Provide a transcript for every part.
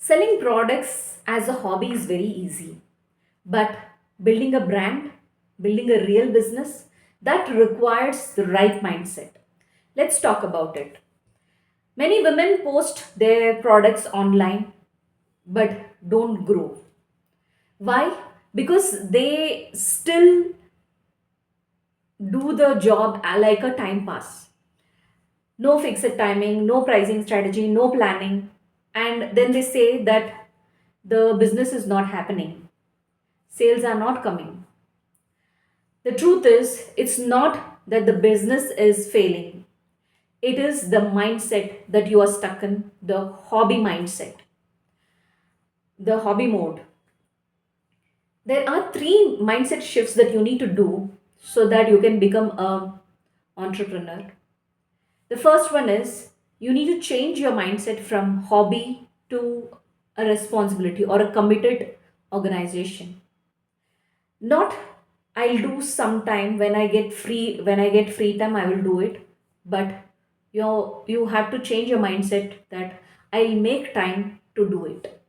Selling products as a hobby is very easy, but building a brand, building a real business, that requires the right mindset. Let's talk about it. Many women post their products online but don't grow. Why? Because they still do the job like a time pass. No fixed timing, no pricing strategy, no planning. And then they say that the business is not happening, sales are not coming. The truth is, it's not that the business is failing, it is the mindset that you are stuck in, the hobby mindset, the hobby mode. There are three mindset shifts that you need to do so that you can become a entrepreneur. The first one is you need to change your mindset from hobby to a responsibility or a committed organization. Not I'll do sometime when I get free time I will do it, but you have to change your mindset that I'll make time to do it.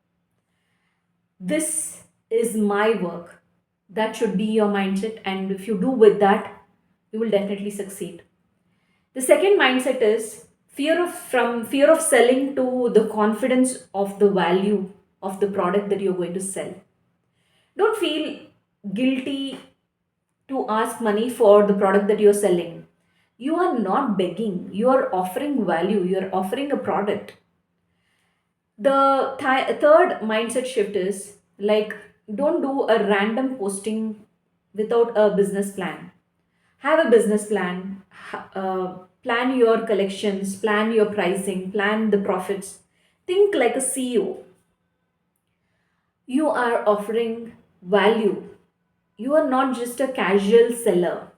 This is my work. That should be your mindset, and if you do with that, you will definitely succeed. The second mindset is fear of selling to the confidence of the value of the product that you're going to sell. Don't feel guilty to ask money for the product that you're selling. You are not begging, you are offering value, you're offering a product. The third mindset shift is like, don't do a random posting without a business plan. Have a business plan, plan your collections, plan your pricing, plan the profits. Think like a CEO. You are offering value. You are not just a casual seller.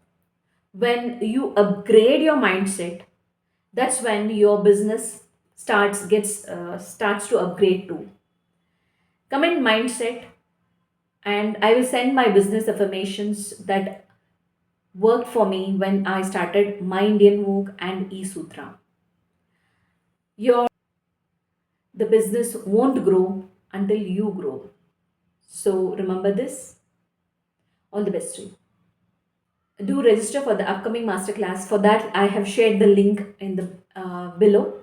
When you upgrade your mindset, that's when your business starts to upgrade too. Come in mindset, and I will send my business affirmations that worked for me when I started my Indian Vogue and eSuthra. Your The business won't grow until you grow. So remember this. All the best to you. Do register for the upcoming masterclass. For that, I have shared the link in the below.